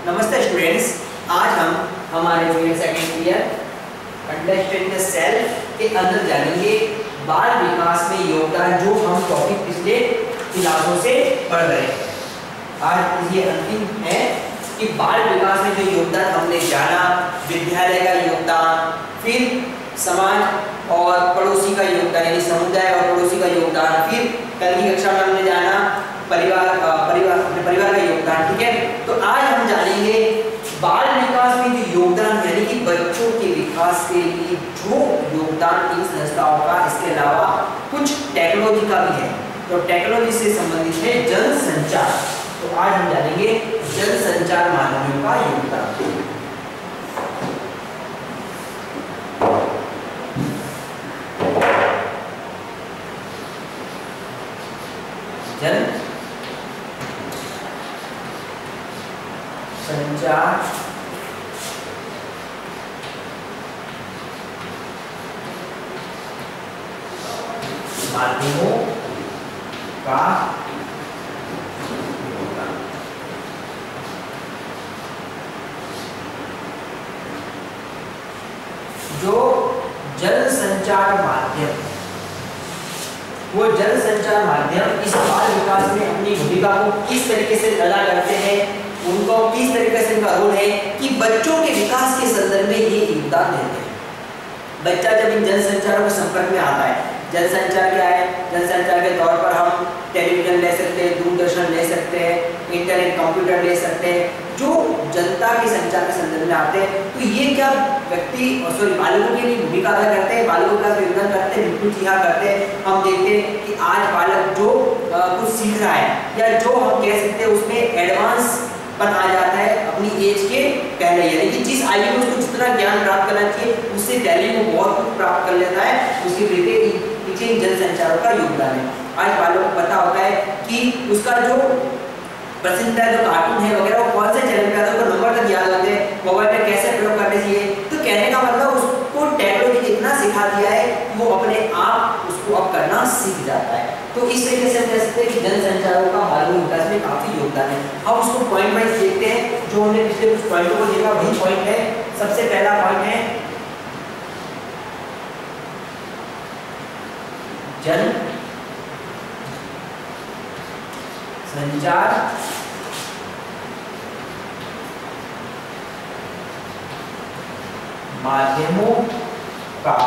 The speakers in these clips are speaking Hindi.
नमस्ते स्टूडेंट्स, आज हम हमारे second year understanding the self के अंदर जानेंगे बाल विकास में योगदान, जो हम टॉपिक पिछले क्लासों से पढ़ रहे हैं। आज ये अंतिम है कि बाल विकास में जो योगदान हमने जाना, विद्यालय का योगदान, फिर समाज और पड़ोसी का योगदान यानी समुदाय और पड़ोसी का योगदान, फिर कल की कक्षा में हमने जाना परिवार का योगदान। ठीक है, तो आज हम जानेंगे बाल विकास में जो योगदान यानी कि बच्चों के विकास के लिए जो योगदान इन संस्थाओं का, इसके अलावा कुछ टेक्नोलॉजी का भी है। तो टेक्नोलॉजी से संबंधित है जनसंचार। तो आज हम जानेंगे जनसंचार माध्यमों का योगदान। संचार माध्यमों का जो जनसंचार माध्यम, वो जनसंचार माध्यम इस बाल विकास में अपनी भूमिका को किस तरीके से अदा करते हैं, उनको किस तरीके से उनका रोल है कि बच्चों के विकास के संदर्भ में ये योगदान देते हैं। बच्चा जब इन जनसंचारों के संपर्क में आता है, जनसंचार क्या है? जनसंचार के तौर पर हम टेलीविजन ले सकते हैं, दूरदर्शन ले सकते हैं, इंटरनेट, कंप्यूटर ले सकते हैं, जो जनता के संचार के संदर्भ में आते हैं। तो ये क्या व्यक्ति बालकों के लिए भूमिका अदा करते हैं, बालकों का योगदान करते हैं? बिल्कुल जी हाँ, करते हैं। हम देखते हैं कि आज बालक जो कुछ सीख रहा है या जो हम कह सकते हैं उसमें एडवांस पर आ जाता है अपनी एज के पहले, यानी कि जिस आयु में उसको जितना ज्ञान प्राप्त करना चाहिए उससे पहले वो बहुत कुछ प्राप्त कर लेता है। उसके पीछे जनसंचारों का योगदान है। आज बालों को पता होता है कि उसका जो पसंदीदा जो कार्टून है वगैरह वो कौन से चैनल पे आता है, उसको नंबर तक याद होते हैं, मोबाइल में कैसे प्रयोग करने चाहिए। तो कहने का मतलब उसको टेक्नोलॉजी इतना सिखा दिया है कि वो अपने आप उसको अब करना सीख जाता है। तो इस तरीके से हम कह सकते हैं कि जनसंचारों का बालकों विकास में काफी योगदान है। अब उसको पॉइंट वाइज देखते हैं। जो हमने पिछले कुछ पॉइंटों को देखा वही पॉइंट है। सबसे पहला पॉइंट है जन संचार माध्यमों का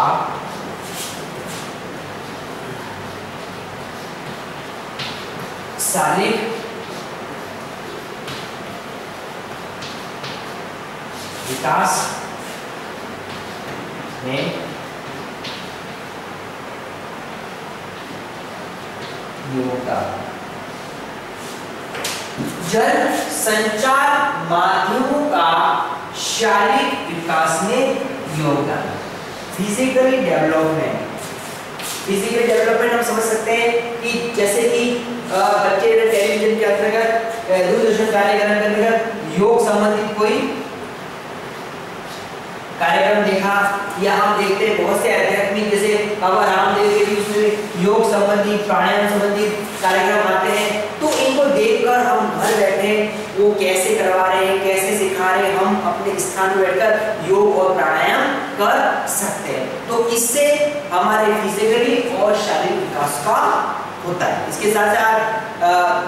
शारीरिक विकास में योगदान। जनसंचार माध्यमों का शारीरिक विकास में योगदान। फिजिकली डेवलपमेंट, फिजिकल डेवलपमेंट हम समझ सकते हैं कि जैसे कि बच्चे टेलीविजन के अंतर्गत, दूरदर्शन कार्यक्रम के अंतर्गत योग संबंधित कोई कार्यक्रम देखा, या हम देखते हैं बहुत से आध्यात्मिक जैसे बाबा रामदेव के भी उसमें योग संबंधी, प्राणायाम संबंधी कार्यक्रम आते हैं। तो इनको देखकर हम घर बैठे वो कैसे करवा रहे हैं, कैसे सिखा रहे हैं, हम अपने स्थान पर बैठकर योग और प्राणायाम कर सकते हैं। तो इससे हमारे फिजिकली और शारीरिक विकास का होता है। इसके साथ साथ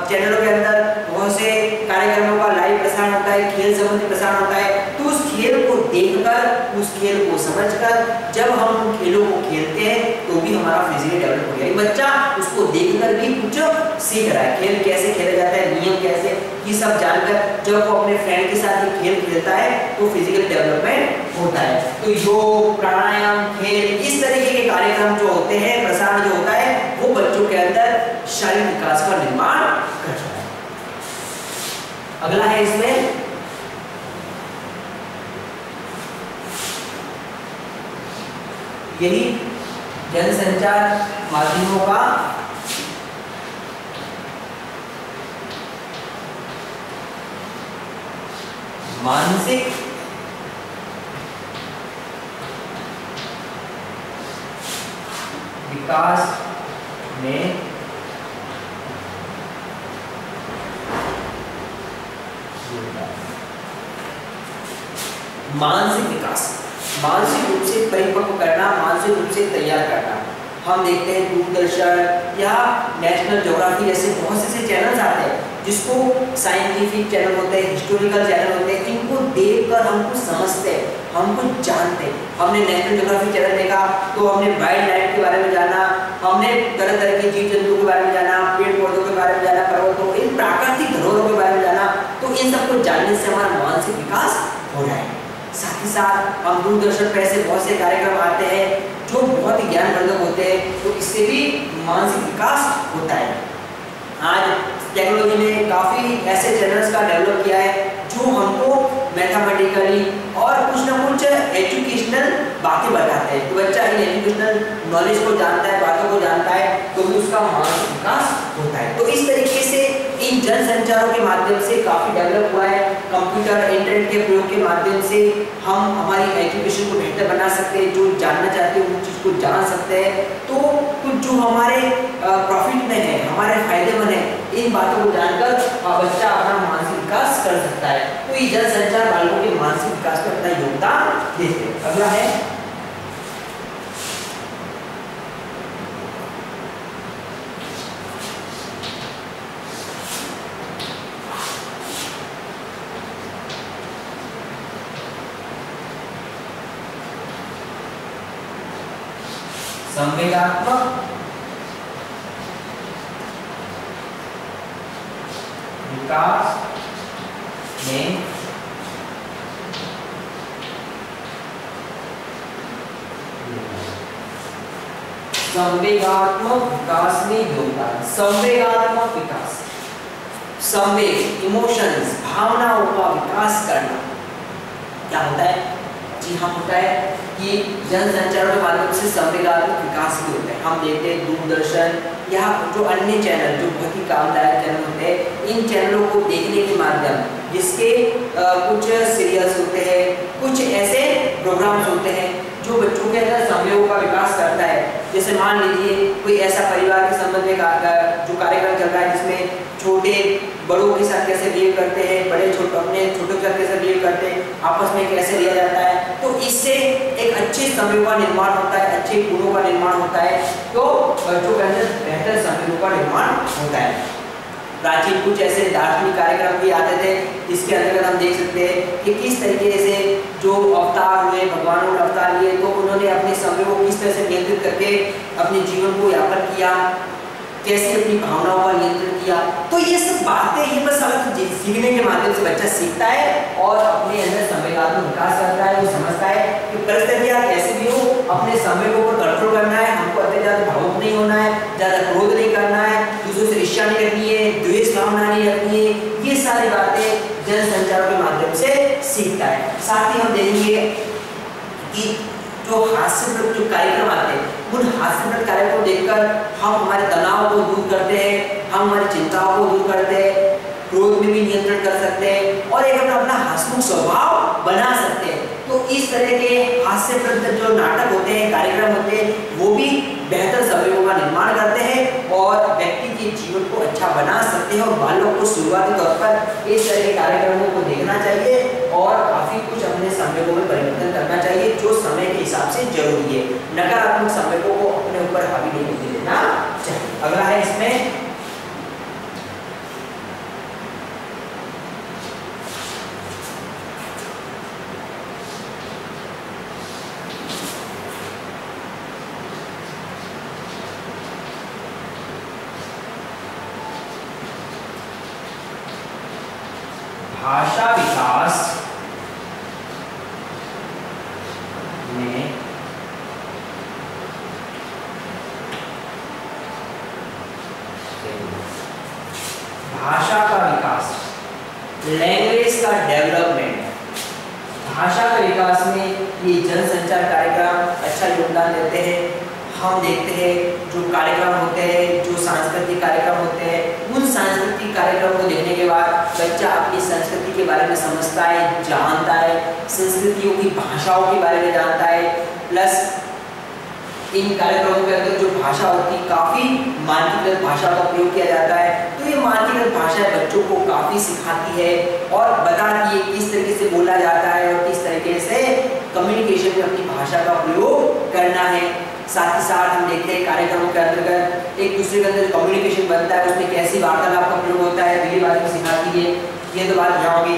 चैनलों के अंदर बहुत से कार्यक्रमों का लाइव प्रसारण होता है, खेल संबंधी प्रसारण होता है। तो उस खेल को देखकर, उस खेल को समझकर जब हम उन खेलों को खेलते हैं तो भी हमारा फिजिकल डेवलप हो गया। बच्चा उसको देखकर भी कुछ सीख रहा है, खेल कैसे खेला जाता है, नियम कैसे, ये सब जानकर जब वो अपने फ्रेंड के साथ ये खेल खेलता है तो फिजिकल डेवलपमेंट होता है। तो योग, प्राणायाम, खेल, इस तरीके के कार्यक्रम जो होते हैं, प्रसारण जो होता है, वो बच्चों के अंदर शारीरिक विकास का निर्माण करता है। अगला है इसमें यही जनसंचार माध्यमों का मानसिक विकास में मानसिक विकास, मानसिक रूप से परिपक्व करना, मानसिक रूप से तैयार करना। हम देखते हैं दूरदर्शन या नेशनल ज्योग्राफी जैसे बहुत से चैनल्स आते हैं जिसको साइंटिफिक चैनल होते हैं, हिस्टोरिकल चैनल होते हैं, इनको देखकर हम कुछ समझते हैं, हम कुछ जानते हैं। हमने नेशनल ज्योग्राफी चैनल देखा तो हमने वाइल्ड लाइफ के बारे में जाना, हमने तरह तरह के जीव जंतुओं के बारे में जाना, पेड़ पौधों के बारे में जाना, पर्वतों, इन प्राकृतिक धरोहरों के बारे में जाना। तो इन सबको जानने से हमारा मानसिक विकास हो रहा है। साथ ही साथ हम दूरदर्शन पर ऐसे बहुत से कार्यक्रम आते हैं जो बहुत ही ज्ञानवर्धक होते हैं, तो इससे भी मानसिक विकास होता है। आज टेक्नोलॉजी ने काफ़ी ऐसे चैनल्स का डेवलप किया है जो हमको मैथमेटिकली और कुछ ना कुछ एजुकेशनल बातें बताते हैं। तो बच्चा इन एजुकेशनल नॉलेज को जानता है, बातों को जानता है, तो भी उसका मानसिक विकास होता है। तो इस तरीके से इन जनसंचारों के माध्यम से काफ़ी डेवलप हुआ है। कंप्यूटर, इंटरनेट के प्रयोग के माध्यम से हम हमारी एजुकेशन को बेहतर बना सकते हैं, जो जानना चाहते हैं उस चीज़ को जान सकते हैं। तो कुछ जो हमारे प्रॉफिट में है, हमारे फायदेमंद है, इन बातों को जानकर बच्चा अपना मानसिक विकास कर सकता है। तो ये जनसंचार बालकों के मानसिक विकास में अपना योगदान देते हैं। अगला है संवेगात्मक विकास में संवेगात्मक विकास में योगदान। संवेगात्मक विकास, संवेग, इमोशंस, भावनाओं का विकास करना क्या होता है? जी हाँ, होता है कि जनसंचार के माध्यम से संवेगात्मक विकास भी होता है। हम देखते हैं दूरदर्शन या जो अन्य चैनल जो बहुत ही कामदायक चैनल होते हैं, इन चैनलों को देखने के माध्यम जिसके कुछ सीरियल्स होते हैं, कुछ ऐसे प्रोग्राम्स होते हैं जो बच्चों के अंदर संवेगों का विकास करता है। जैसे मान लीजिए कोई ऐसा परिवार के संबंध में जो कार्यक्रम चल रहा है जिसमें छोटे बड़ों के साथ कैसे बिहेव करते हैं, बड़े छोटे अपने छोटों के साथ कैसे बिहेव करते हैं, आपस में कैसे लिया जाता है, तो इससे एक अच्छे संवेगों का निर्माण होता है, अच्छे गुणों का निर्माण होता है। तो बच्चों के अंदर बेहतर संवेगों का निर्माण होता है। प्राचीन कुछ ऐसे दार्शनिक कार्यक्रम भी आते थे जिसके अंतर्गत हम देख सकते हैं कि किस तरीके से जो अवतार हुए, भगवानों ने अवतार लिए, तो उन्होंने अपने संवेगों को किस तरह से नियंत्रित करके अपने जीवन को यापन किया, कैसे अपनी भावनाओं का नियंत्रण किया। तो ये सब बातें ये बस सीखने के माध्यम से बच्चा सीखता है और अपने अंदर संवेगात्मक विकास करता है। वो समझता है कि परिस्थितियाँ कैसे भी हो, अपने संवेगों पर कंट्रोल करना है, हमको अत्यंत ज़्यादा भावुक नहीं होना है, ज़्यादा क्रोध नहीं करना है, दूसरों से ईर्ष्या नहीं रखनी है, द्वेष भावना नहीं रखनी है। ये सारी बातें जनसंचार के माध्यम से सीखता है। साथ ही हम देखेंगे कि जो हास्यप्रद जो कार्यक्रम आते हैं, उन हास्यप्रद कार्यक्रम को देखकर हम हमारे तनाव को दूर करते हैं, हम हमारी चिंताओं को दूर करते हैं, क्रोध में भी नियंत्रण कर सकते हैं और एक अपना हंसमुख स्वभाव बना सकते हैं। तो इस तरह के हास्यप्रद जो नाटक होते हैं, कार्यक्रम होते हैं, वो भी बेहतर संवेगों का निर्माण करते हैं और व्यक्ति के जीवन को अच्छा बना सकते हैं। और बालों को शुरुआती तौर पर इस तरह के कार्यक्रमों को देखना चाहिए और काफ़ी कुछ अपने संवेगों में परिवर्तन करना चाहिए जो समय के हिसाब से जरूरी है। नकारात्मक संवेगों को अपने ऊपर हावी नहीं होने देना चाहिए। अगला है इसमें भाषा विकास में भाषा का विकास, लैंग्वेज का डेवलपमेंट, भाषा के विकास में ये जनसंचार कार्यक्रम अच्छा योगदान देते हैं। हम देखते हैं जो कार्यक्रम होते हैं, जो सांस्कृतिक कार्यक्रम होते हैं, उन सांस्कृतिक कार्यक्रम को देखने के बाद बच्चा अपनी संस्कृति के बारे में समझता है, जानता है, संस्कृतियों की भाषाओं के बारे में जानता है। प्लस इन कार्यक्रमों के अंदर जो भाषा होती है, काफ़ी मानकीकृत भाषा का प्रयोग किया जाता है। तो ये मानकीकृत भाषा बच्चों को काफ़ी सिखाती है और बताती है किस तरीके से बोला जाता है और किस तरीके से भाषा का प्रयोग करना है। साथ ही साथ हम देखते हैं कार्यक्रमों के अंतर्गत एक दूसरे के अंदर कम्युनिकेशन बनता है, उसमें कैसी वार्तालाप का प्रयोग होता है, ये बात में सिखाती है। ये तो बात जाओगे।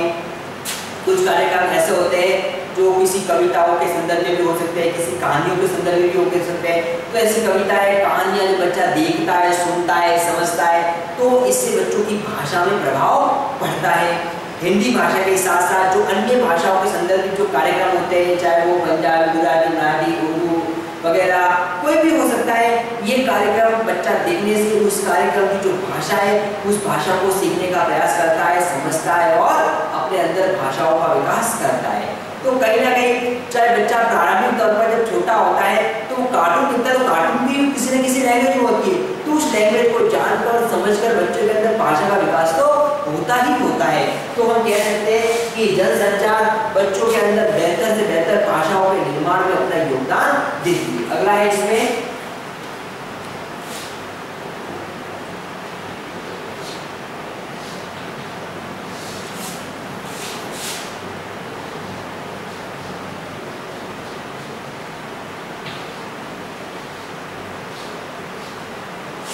कुछ कार्यक्रम ऐसे होते हैं जो किसी कविताओं के संदर्भ में भी हो सकते हैं, किसी कहानियों के संदर्भ में भी हो सकते हैं। तो ऐसी कविताएं, कहानियां जो बच्चा देखता है, सुनता है, समझता है, तो इससे बच्चों की भाषा में प्रभाव पड़ता है। हिंदी भाषा के साथ साथ जो अन्य भाषाओं के संदर्भ में जो कार्यक्रम होते हैं, चाहे वो पंजाबी, गुजराती, मराठी, उर्दू वगैरह कोई भी हो सकता है, ये कार्यक्रम बच्चा देखने से उस कार्यक्रम की जो भाषा है उस भाषा को सीखने का प्रयास करता है, समझता है और अपने अंदर भाषाओं का विकास करता है। तो कहीं ना कहीं चाहे बच्चा प्रारंभिक तौर पर जब छोटा होता है तो वो कार्टून देखता है, तो कार्टून भी किसी न किसी लैंग्वेज में होती है, तो उस लैंग्वेज को जानकर और समझकर बच्चे के अंदर भाषा का विकास तो होता ही होता है। तो हम कह सकते हैं कि जनसंचार बच्चों के अंदर बेहतर से बेहतर भाषाओं के निर्माण में अपना योगदान देती है। अगला है इसमें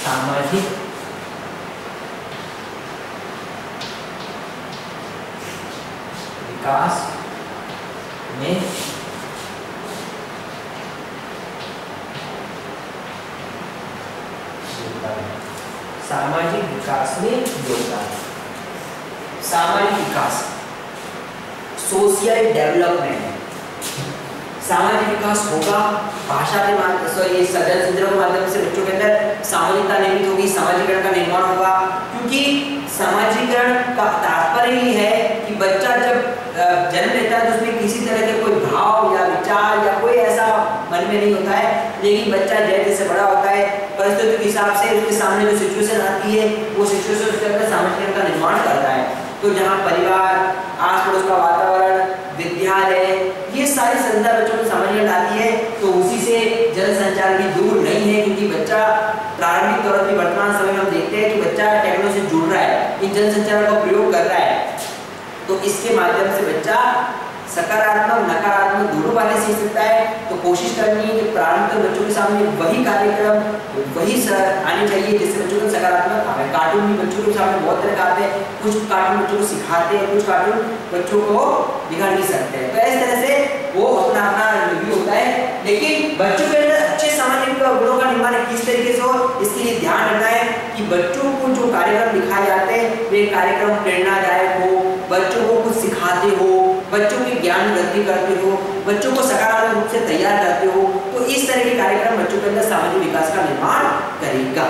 सामाजिक विकास में सामाजिक विकास में योगदान। सामाजिक विकास, सोशल डेवलपमेंट। सामाजिक विकास होगा भाषा के माध्यम से, ये सदन के माध्यम से बच्चों के अंदर सामाजिकता निर्मित होगी, सामाजिकरण का निर्माण होगा। क्योंकि सामाजिकरण का तात्पर्य ही है कि बच्चा जब जन्म लेता है तो उसमें किसी तरह के कोई भाव या विचार या कोई ऐसा मन में नहीं होता है, लेकिन बच्चा जैसे जैसे बड़ा होता है परिस्थिति के हिसाब से उसके सामने जो सिचुएशन आती है वो सिचुएशन उसके अंदर सामाजिकरण का निर्माण करता है। तो जहाँ परिवार, आस पड़ोस का वातावरण, विद्यालय, ये सारी संस्था बच्चों को समझ आती है, तो उसी से जनसंचार भी दूर नहीं है। क्योंकि बच्चा प्रारंभिक तौर पर वर्तमान समय में हम देखते हैं कि बच्चा टेक्नोलॉजी से जुड़ रहा है, इन जनसंचार का प्रयोग कर रहा है, तो इसके माध्यम से बच्चा सकारात्मक नकारात्मक दोनों बातें सीख सकता है। तो कोशिश करनी है कि प्रारंभिक बच्चों के सामने वही कार्यक्रम वही आने चाहिए जिससे बच्चों को सकारात्मक आए। कार्टून भी बच्चों के सामने बहुत तरह के आते हैं, कुछ कार्टून बच्चों को सिखाते हैं, कुछ कार्टून बच्चों को बिगाड़ भी सकते हैं। तो इस तरह से वो अपना अपना रिव्यू होता है, लेकिन बच्चों के अंदर अच्छे सामाजिक गुणों का निर्माण किस तरीके से हो, इसके लिए ध्यान रखना है कि बच्चों को जो कार्यक्रम दिखाए जाते हैं वे कार्यक्रम प्रेरणादायक हो, बच्चों को कुछ सिखाते हो, बच्चों के ज्ञान वृद्धि करते हो, बच्चों को सकारात्मक रूप से तैयार करते हो, तो इस तरह के कार्यक्रम बच्चों के अंदर सामाजिक विकास का निर्माण करेगा।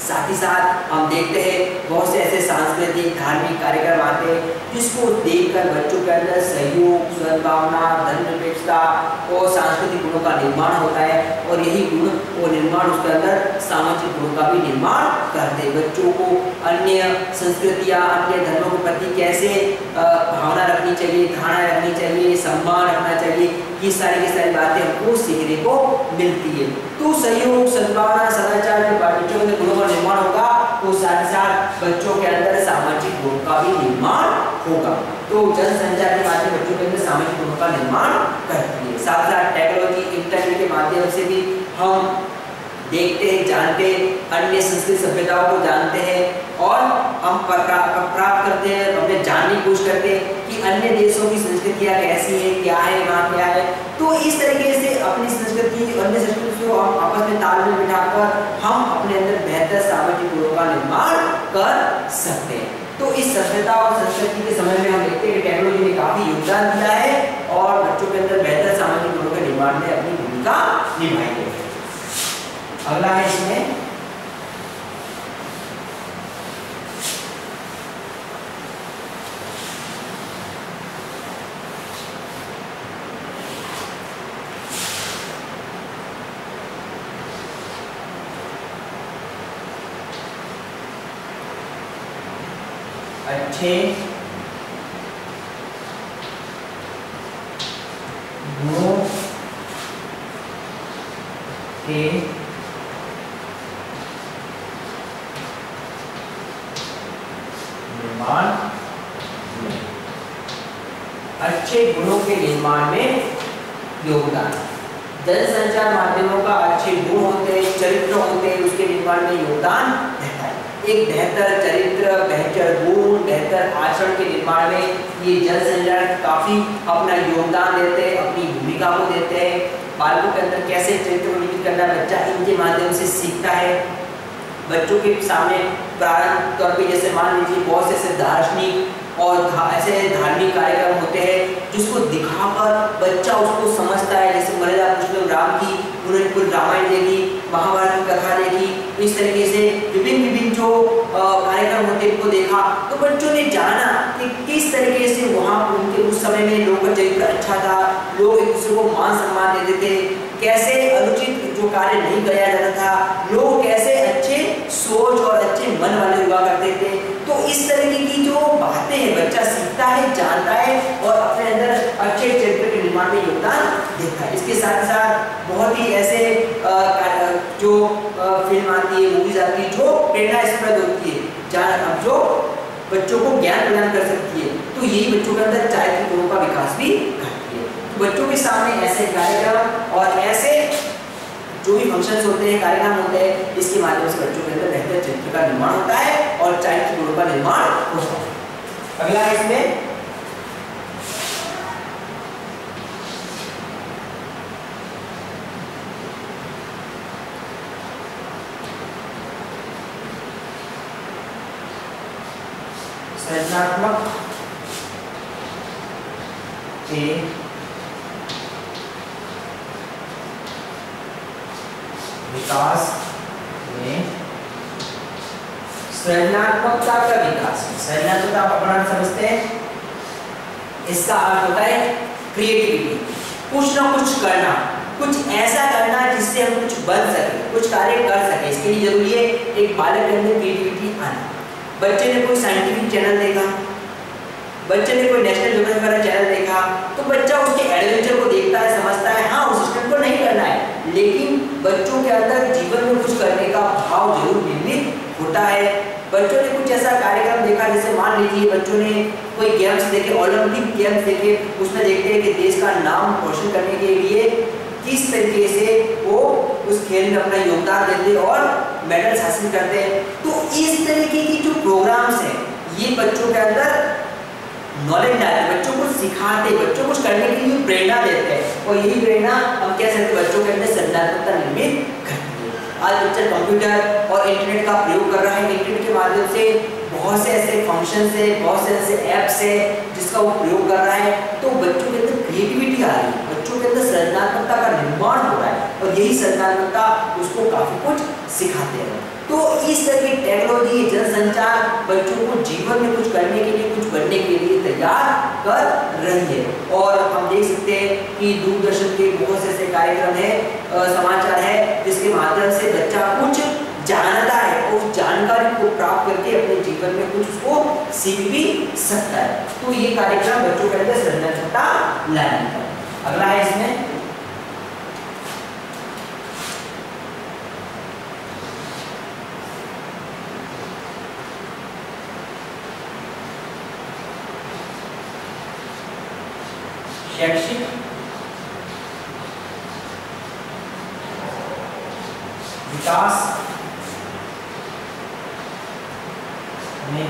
साथ ही साथ हम देखते हैं बहुत से ऐसे सांस्कृतिक धार्मिक कार्यक्रम आते हैं जिसको देखकर बच्चों के अंदर सहयोग, सद्भावना, धर्मनिरपेक्षता और सांस्कृतिक गुणों का निर्माण होता है, और यही गुण और निर्माण उसके अंदर सामाजिक गुणों का भी निर्माण करते हैं। बच्चों को अन्य संस्कृतियाँ, अन्य धर्मों के प्रति कैसे भावना रखनी चाहिए, धारणा रखनी चाहिए, सम्मान रखना चाहिए, ये सारी की सारी बातें हमको सीखने को मिलती है। तो सहयोग, सद्भावना, सदाचार के बच्चों के गुणों का निर्माण होगा, तो साथ ही साथ बच्चों के अंदर सामाजिक गुणों का भी निर्माण होगा। तो जनसंचार के माध्यम बच्चों के अंदर सामाजिक गुणों का निर्माण करती है। साथ साथ टेक्नोलॉजी, इंटरनेट के माध्यम से भी हम देखते हैं, जानते हैं, अन्य संस्कृति सभ्यताओं को जानते हैं और हम प्राप्त करते हैं, अपने जानने की कोशिश करते हैं कि अन्य देशों की संस्कृतियाँ कैसी है, क्या है, वहाँ क्या है। तो इस तरीके से अपनी संस्कृति, अन्य संस्कृति को हम आपस में तालमेल बिठाकर हम अपने अंदर बेहतर सामाजिक गुणों का निर्माण कर सकते हैं। तो इस सभ्यता और संस्कृति के समय में हम देखते हैं कि टेक्नोलॉजी ने काफी योगदान दिया है और बच्चों के अंदर बेहतर सामाजिक गुणों के निर्माण में अपनी भूमिका निभाई है। अगला है इसमें अच्छे गुणों के निर्माण में, अच्छे गुणों के निर्माण में योगदान। जनसंचार माध्यमों का अच्छे गुण होते हैं, चरित्र होते हैं, उसके निर्माण में योगदान रहता है। एक बेहतर चरित्र, बेहतर गुण, बेहतर आचरण के निर्माण में ये जनसंचार काफी अपना योगदान देते हैं, अपनी भूमिका को देते हैं। बालकों के अंदर कैसे चरित्र को निर्मित करना बच्चा इनके माध्यम से सीखता है। बच्चों के सामने प्रारंभिक तौर पे जैसे मान लीजिए बहुत से ऐसे दार्शनिक और ऐसे धार्मिक कार्यक्रम होते हैं जिसको दिखाकर बच्चा उसको समझता है। जैसे मर्यादा पुरुषोत्तम राम की, उन्होंने पूरी रामायण देखी, महाभारत की कथा देखी, इस तरीके से विभिन्न जो कार्यक्रम होते हैं उनको देखा तो बच्चों ने जाना कि किस तरीके से वहाँ उनके उस समय में लोगों का चरित्र अच्छा था, लोग एक दूसरे को मान सम्मान देते थे, कैसे अनुचित जो कार्य नहीं किया जाता था, लोग कैसे अच्छे सोच और अच्छे मन वाले हुआ करते थे। तो इस तरीके की जो बातें हैं बच्चा सीखता है, जानता है और अपने अंदर अच्छे चरित्र के निर्माण में योगदान देता है। इसके साथ साथ बहुत ही ऐसे जो फिल्म आती है, मूवीज आती है जो प्रेरणास्पद होती है, जो बच्चों को ज्ञान प्रदान कर सकती है, तो यही बच्चों के अंदर चारित्रिक गुणों का विकास भी करती है। बच्चों के सामने ऐसे कार्यक्रम और ऐसे जो भी फंक्शंस होते हैं, कार्यक्रम होते हैं, इसके माध्यम से बच्चों के अंदर बेहतर चरित्र का निर्माण होता है और चारित्रिक गुणों का निर्माण होता है। अगला इसमें सृजनात्मक के विकास में सृजनात्मकता का विकास। सृजनात्मकता आप अपना समझते हैं, इसका अर्थ होता है क्रिएटिविटी, कुछ ना कुछ करना, कुछ ऐसा करना जिससे हम कुछ बन सके, कुछ कार्य कर सके। इसके लिए जरूरी है एक बालक के अंदर क्रिएटिविटी आना। बच्चे ने कोई साइंटिफिक चैनल देखा, बच्चे ने कोई नेशनल ज्योग्राफिक वाला चैनल देखा, तो बच्चा उसके एडवेंचर को देखता है, समझता है हाँ उस सिस्टम को नहीं करना है, लेकिन बच्चों के अंदर जीवन में कुछ करने का भाव जरूर निर्मित होता है। बच्चों ने कुछ ऐसा कार्यक्रम देखा, जैसे मान लीजिए बच्चों ने कोई गेम्स देखे, ओलंपिक गेम्स देखे, उसमें देखते हैं कि देश का नाम रोशन करने के लिए किस तरीके से वो उस खेल में अपना योगदान देते और मेडल्स हासिल करते हैं। तो इस तरीके की जो प्रोग्राम्स हैं ये बच्चों के अंदर नॉलेज डालते, बच्चों को सिखाते, बच्चों को करने के लिए प्रेरणा देते हैं और यही प्रेरणा हम कह सकते हैं बच्चों के अंदर सृजनात्मकता निर्मित करती है। आज बच्चा कंप्यूटर और इंटरनेट का प्रयोग कर रहा है, इंटरनेट के माध्यम से बहुत से ऐसे फंक्शन है, बहुत से ऐसे ऐप्स है जिसका वो प्रयोग कर रहा है, तो बच्चों के अंदर क्रिएटिविटी आ रही है, बच्चों के अंदर सृजनात्मकता का निर्माण हो रहा है और यही सृजनात्मकता उसको काफी कुछ सिखाते हैं। तो इस तरह की टेक्नोलॉजी, जनसंचार बच्चों को जीवन में कुछ करने के लिए, कुछ बनने के लिए तैयार कर रही है। और हम देख सकते हैं कि दूरदर्शन के बहुत से ऐसे कार्यक्रम है, समाचार है, जिसके माध्यम से बच्चा कुछ जानता है और उस जानकारी को प्राप्त करके अपने जीवन में कुछ उसको सीख भी सकता है। तो ये कार्यक्रम बच्चों के अंदर सृजनात्मकता लाने का। अगला है इसमें शैक्षिक विकास में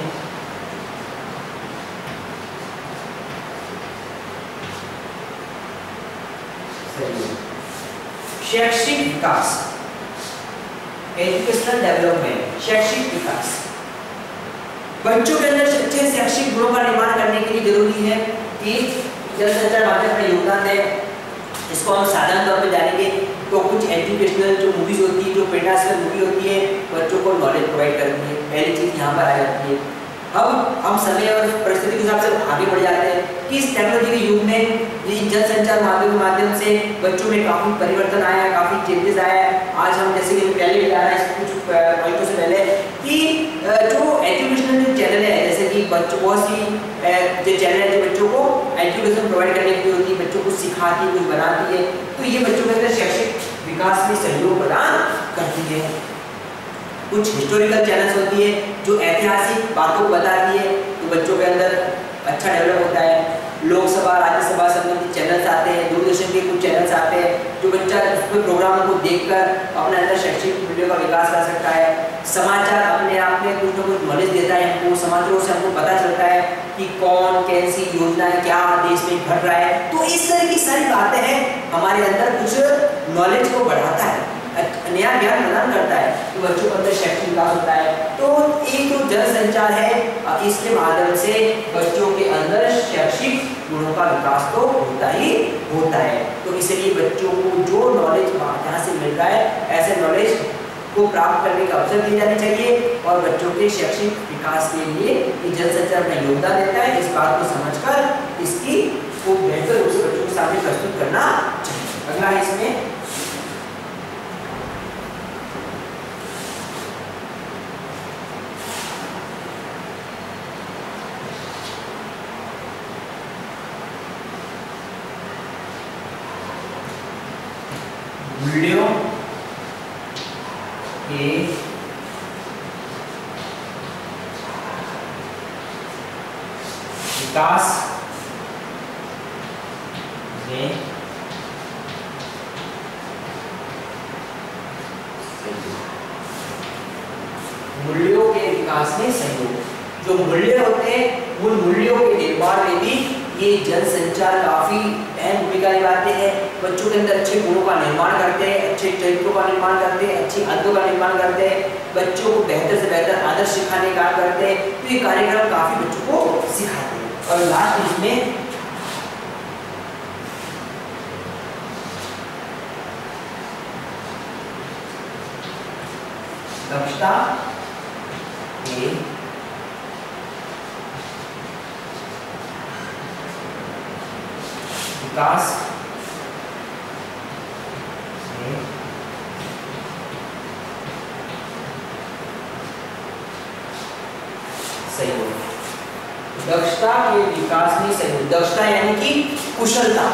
शैक्षिक विकास, एजुकेशनल डेवलपमेंट, शैक्षिक विकास। बच्चों के अंदर अच्छे शैक्षिक गुणों का निर्माण करने के लिए जरूरी है कि जनसंचार माध्यम अपना योगदान दे। इसको हम साधारण तौर पे जानेंगे तो कुछ एजुकेशनल जो मूवीज होती है, जो प्रेरणास्पद मूवी होती है, बच्चों को नॉलेज प्रोवाइड करती है। पहली चीज यहाँ पर आ जाती है। अब हम समय और परिस्थिति के हिसाब से आगे बढ़ जाते हैं कि इस टेक्नोलॉजी के युग में जनसंचार माध्यम के माध्यम से बच्चों में काफी परिवर्तन आया है, काफी चेंजेस आया है। आज हम जैसे कि पहले भी बताया है कुछ पॉइंटों से पहले कि जो एजुकेशनल जो चैनल है, जैसे कि बच्चों बहुत सी जो चैनल है जो बच्चों को एजुकेशन प्रोवाइड करने की होती है, बच्चों को सिखाती है, कुछ बनाती है, तो ये बच्चों के अंदर शैक्षिक विकास में सहयोग प्रदान करती है। कुछ हिस्टोरिकल चैनल्स होती है जो ऐतिहासिक बातों को बताती है, तो बच्चों के अंदर अच्छा डेवलप होता है। लोकसभा, राज्यसभा संबंधित चैनल्स आते हैं, दूरदर्शन के कुछ चैनल्स कोई प्रोग्रामों को देखकर अपने अंदर शैक्षिक मूल्यों का विकास कर सकता है। समाचार अपने आप में कुछ न कुछ नॉलेज देता है हमको, समाचारों से हमको पता चलता है कि कौन कैसी योजनाएं क्या देश में घट रहा है। तो इस तरह की सारी बातें हैं हमारे अंदर कुछ नॉलेज को बढ़ाता है, नया ज्ञान प्रदान करता है, तो बच्चों के अंदर शैक्षिक विकास होता है। तो एक जो जनसंचार है इसके माध्यम से बच्चों के अंदर शैक्षिक गुणों का विकास तो होता ही होता है। तो इसलिए बच्चों को जो नॉलेज जहाँ से मिल रहा है ऐसे नॉलेज को प्राप्त करने का अवसर दिया जाना चाहिए और बच्चों के शैक्षिक विकास के लिए जनसंचार में योगदान देता है। इस बात को समझकर इसकी को बेहतर रूप से बच्चों के सामने प्रस्तुत करना चाहिए। अगला है इसमें मूल्यों के विकास में मूल्यों के विकास में सहयोग। जो मूल्य होते हैं उन मूल्यों के निर्माण में भी ये जनसंचार काफी अहम भूमिका निभाते हैं। बच्चों के अंदर अच्छे गुणों का निर्माण करते हैं, अच्छे चरित्रों का निर्माण करते हैं, अच्छी आदतों का निर्माण करते हैं, बच्चों को बेहतर से बेहतर आदर्श सिखाने का काम करते हैं। तो ये कार्यक्रम काफी बच्चों को सिखाते हैं। और लास्ट इसमें दक्षता के विकास में सहयोग। दक्षता के विकास में सहयोग, दक्षता यानी कि कुशलता,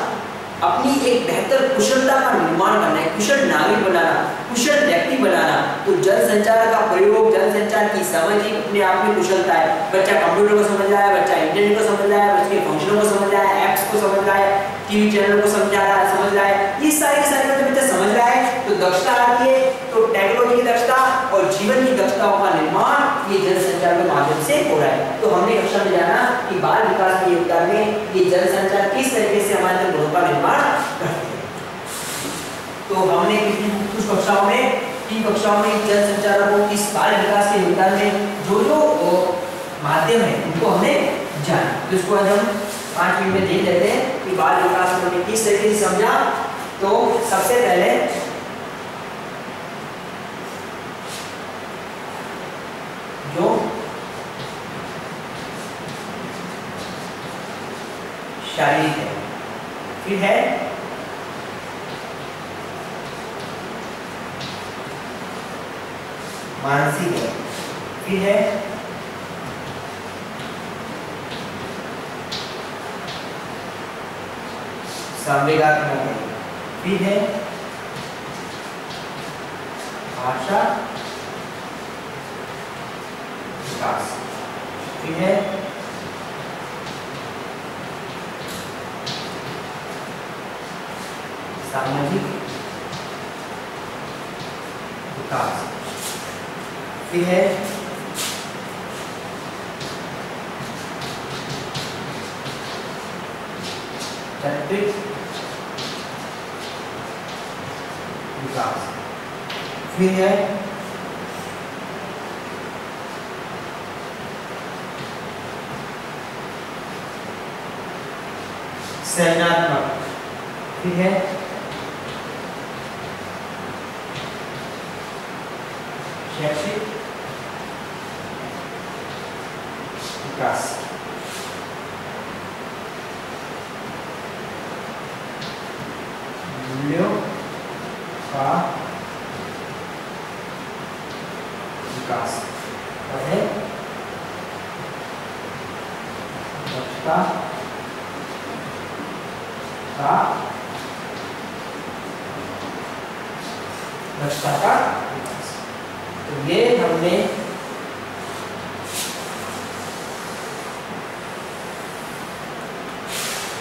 अपनी एक बेहतर कुशलता का निर्माण करना है, कुशल नागरिक बनाना, कुशल व्यक्ति बनाना। तो जनसंचार का प्रयोग, जनसंचार की समझ ही अपने आप में कुशलता है। बच्चा कंप्यूटर को समझ रहा है, बच्चा इंटरनेट को समझ रहा है, बच्चे के फंक्शनों को समझ रहा है, ऐप्स को समझ रहा है, टीवी चैनल को समझ रहा है, ये सारी बातें बच्चा समझ रहा है तो दक्षता आती है। तो टेक्नोलॉजी की दक्षता और जीवन की दक्षताओं का निर्माण ये जनसंचार के माध्यम से हो रहा है। तो हमने कक्षा में जाना कि बाल विकास के योगदान में ये जनसंचार किस तरीके से हमारे गुणों का निर्माण करते हैं। तो हमने कुछ कक्षाओं में, 3 कक्षाओं में जनसंचार को इस बाल विकास के योगदान में जो माध्यम है उनको हमने जाना। तो इसको आज हम 5 मिनट में देख लेते हैं कि बाल विकास को हमने किस तरीके से समझा। तो सबसे पहले जो शारीरिक है, फिर है मानसिक है, फिर है संवेगात्मक है, फिर है भाषा विकास, फिर है सामाजिक विकास, फिर है चारित्रिक विकास, फिर है संज्ञानात्मक, फिर है शैक्षिक विकास। मूल्यों का विकास है दक्षता का विकास। तो ये हमने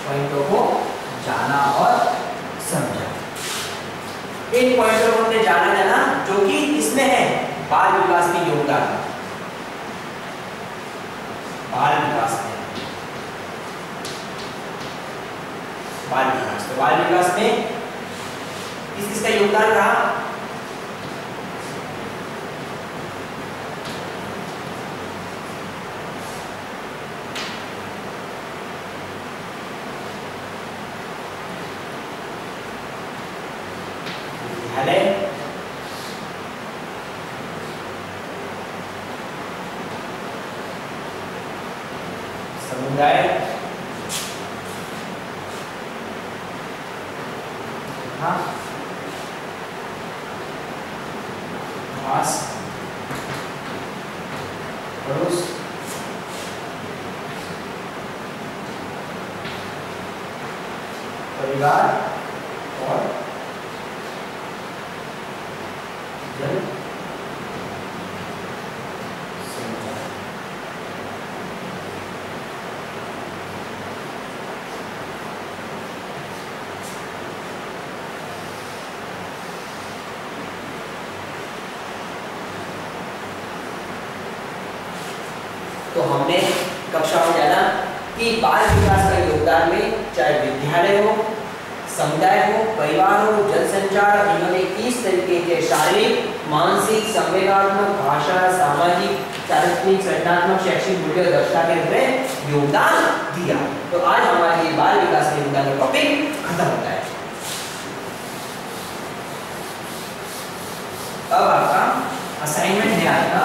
पॉइंटों को जाना और समझा। इन पॉइंटों को हमने जाना जो कि इसमें है बाल विकास में योगदान। बाल विकास में तो बाल विकास में किसका योगदान रहा? विद्यालय, समुदाय, आस पड़ोस, परिवार और जन संचार। तो हमने कक्षा में जाना कि बाल विकास का योगदान में चाहे विद्यालय हो, समुदाय हो, परिवार हो, जनसंचार, इन्होंने किस तरीके के शारीरिक, मानसिक, संवेदनात्मक, भाषा, सामाजिक, चारित्रिक, संज्ञानात्मक, शैक्षिक मूल्य और दक्षता के रूप में योगदान दिया। तो आज हमारे ये बाल विकास के योगदान का टॉपिक खत्म होता है। अब आपका असाइनमेंट है आपका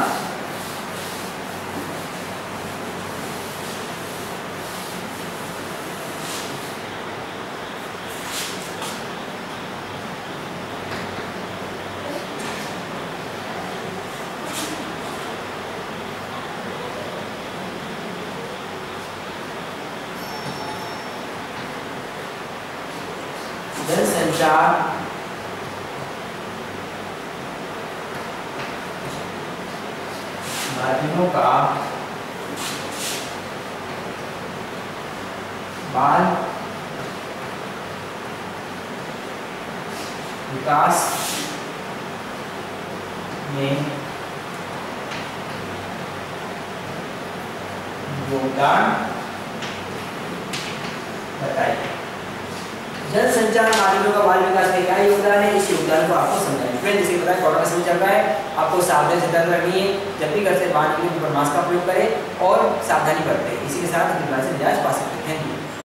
जनसंचार माध्यमों का बाल विकास में योगदान बताइए। जनसंचार माध्यमों का बाल विकास में क्या योगदान है, इस योगदान को आपको समझाएं। फ्रेंड जैसे पता है कोरोना का समय चल रहा है, आपको सावधानी सतर्क रखनी है। जब भी घर से बाहर निकलें मास्क का प्रयोग करें और सावधानी बरतें। इसी के साथ हम क्लास में पा सकते हैं।